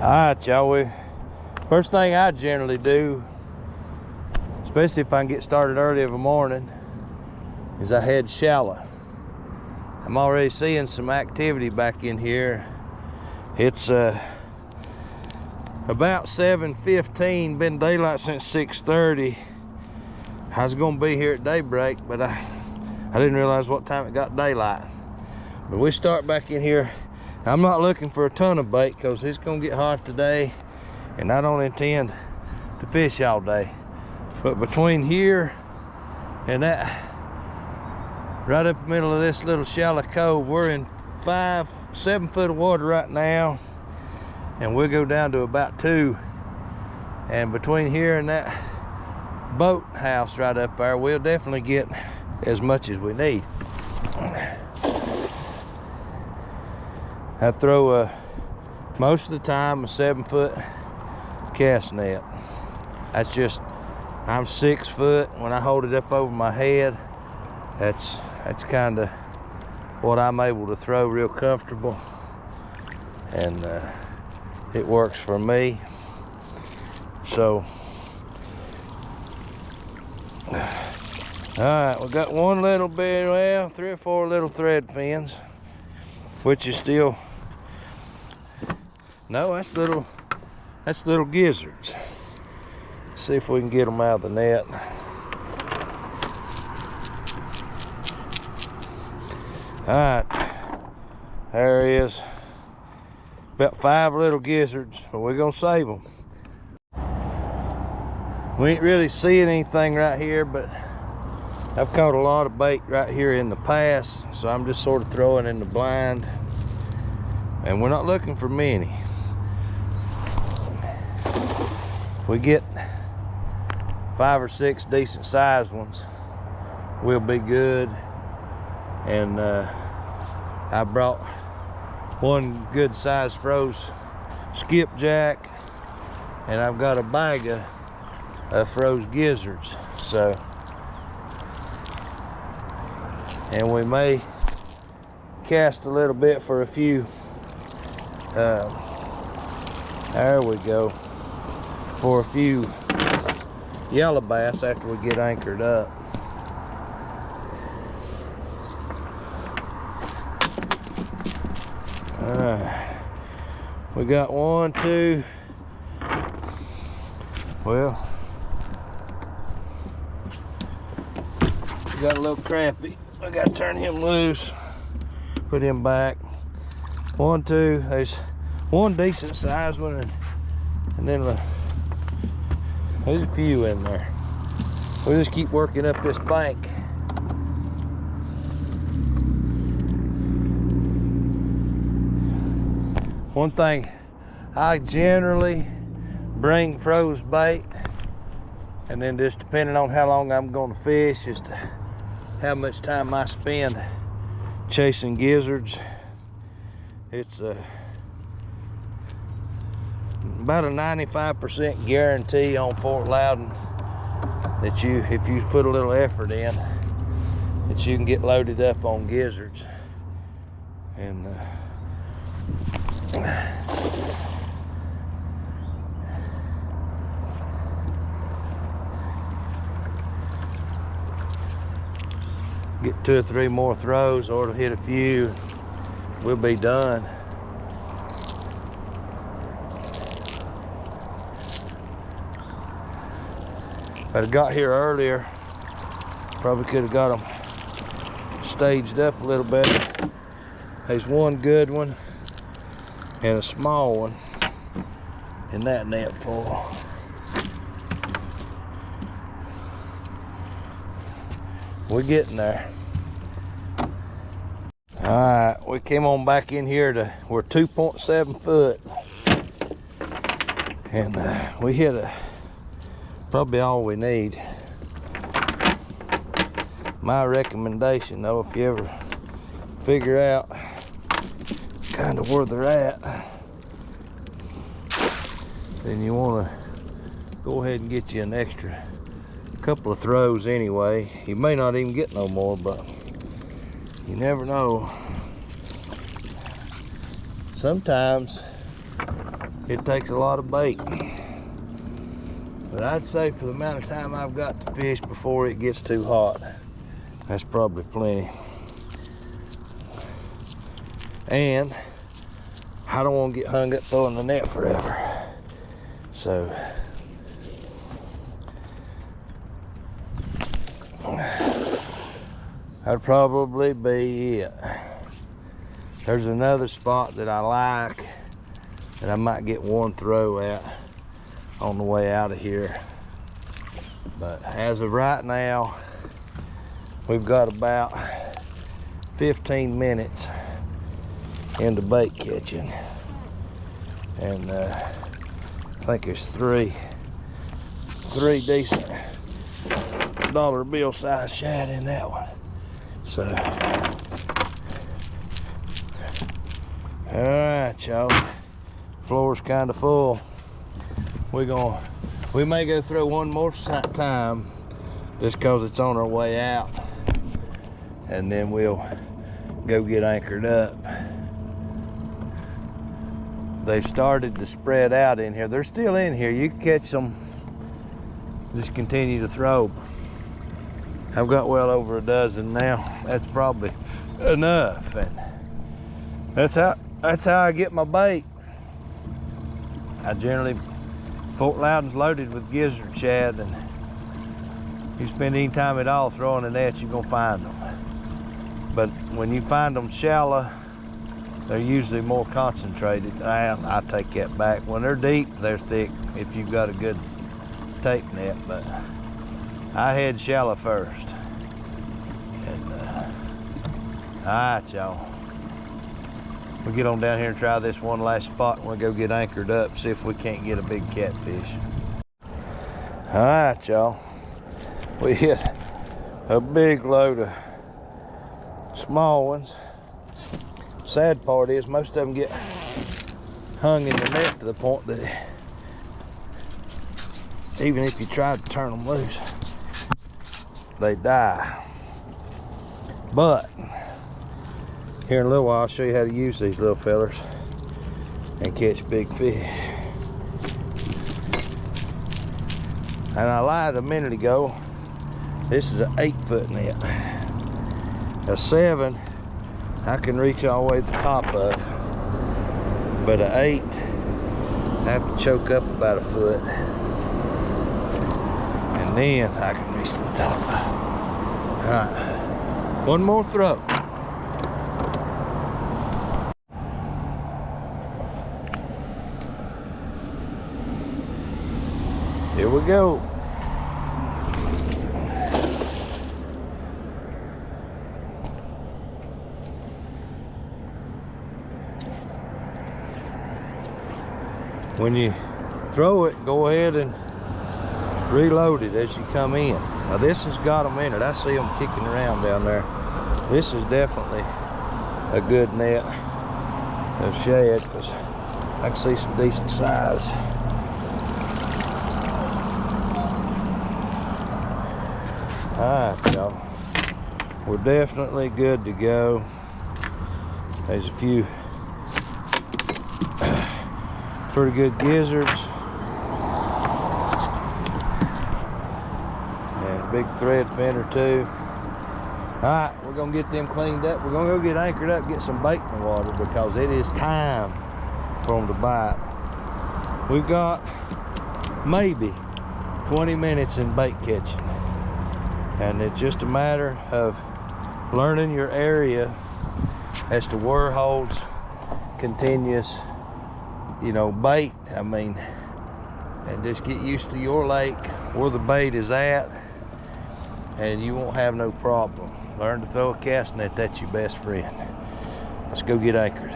Alright, y'all, first thing I generally do, especially if I can get started early of a morning, is I head shallow. I'm already seeing some activity back in here. It's about 7:15, been daylight since 6:30. I was gonna be here at daybreak, but I didn't realize what time it got daylight. But we start back in here. I'm not looking for a ton of bait because it's gonna get hot today, and I don't intend to fish all day. But between here and that, right up the middle of this little shallow cove, we're in 5-7 foot of water right now, and we'll go down to about 2. And between here and that boat house right up there, we'll definitely get as much as we need. I throw most of the time a 7-foot cast net. That's just, I'm 6 foot. When I hold it up over my head, that's kind of what I'm able to throw, real comfortable, and it works for me. So all right, we got one little bit, well, 3 or 4 little thread fins, which is still, no, that's little gizzards. See if we can get them out of the net. All right, there he is. About 5 little gizzards, but we're gonna save them. We ain't really seeing anything right here, but I've caught a lot of bait right here in the past, so I'm just sort of throwing in the blind, and we're not looking for many. If we get 5 or 6 decent sized ones, we'll be good. And I brought one good sized froze skipjack, and I've got a bag of froze gizzards. So, and we may cast a little bit for a few, there we go, for a few yellow bass after we get anchored up. We got 1, 2, well, we got a little crappie. I gotta turn him loose, put him back. 1, 2, there's one decent sized one, and then there's a few in there. We'll just keep working up this bank. One thing, I generally bring froze bait, and then just depending on how long I'm going to fish, just how much time I spend chasing gizzards. It's about a 95% guarantee on Fort Loudon that if you put a little effort in, that you can get loaded up on gizzards. And get 2 or 3 more throws, or to hit a few, we'll be done. If I'd have got here earlier, probably could have got them staged up a little better. There's one good one and a small one in that net full. We're getting there. All right, we came on back in here we're 2.7 foot, and we hit probably all we need. My recommendation though, if you ever figure out kind of where they're at, then you want to go ahead and get you an extra couple of throws anyway. You may not even get no more, but you never know. Sometimes it takes a lot of bait. But I'd say for the amount of time I've got to fish before it gets too hot, that's probably plenty. And I don't want to get hung up throwing the net forever. So that'd probably be it. There's another spot that I like that I might get one throw at on the way out of here. But as of right now, we've got about 15 minutes into bait catching. And I think there's three decent dollar bill size shad in that one. So, all right, y'all. Floor's kind of full. We may go through one more time just cause it's on our way out, and then we'll go get anchored up. They've started to spread out in here. They're still in here. You can catch them. Just continue to throw. I've got well over a dozen now. That's probably enough. And that's how I get my bait. I generally, Fort Loudon's loaded with gizzard shad, and you spend any time at all throwing a net, you're gonna find them. But when you find them shallow, they're usually more concentrated. I take that back. When they're deep, they're thick if you've got a good take net, but I head shallow first. And all right, y'all. We'll get on down here and try this one last spot, and we'll go get anchored up, see if we can't get a big catfish. All right, y'all. We hit a big load of small ones. Sad part is most of them get hung in the net to the point that even if you try to turn them loose, they die. But here in a little while, I'll show you how to use these little fellers and catch big fish. And I lied a minute ago, this is an 8-foot net. A 7, I can reach all the way to the top of, but an 8, I have to choke up about a foot, and then I can reach to the top. All right, one more throw. Here we go. When you throw it, go ahead and reload it as you come in. Now this has got them in it. I see them kicking around down there. This is definitely a good net of shad because I can see some decent size. All right, y'all. We're definitely good to go. There's a few pretty good gizzards and a big threadfin or two. All right, we're gonna get them cleaned up. We're gonna go get anchored up, get some bait in the water because it is time for them to bite. We've got maybe 20 minutes in bait catching, and it's just a matter of learning your area as to where holds continuous, you know, bait. I mean, and just get used to your lake where the bait is at, and you won't have no problem. Learn to throw a cast net. That's your best friend. Let's go get anchored.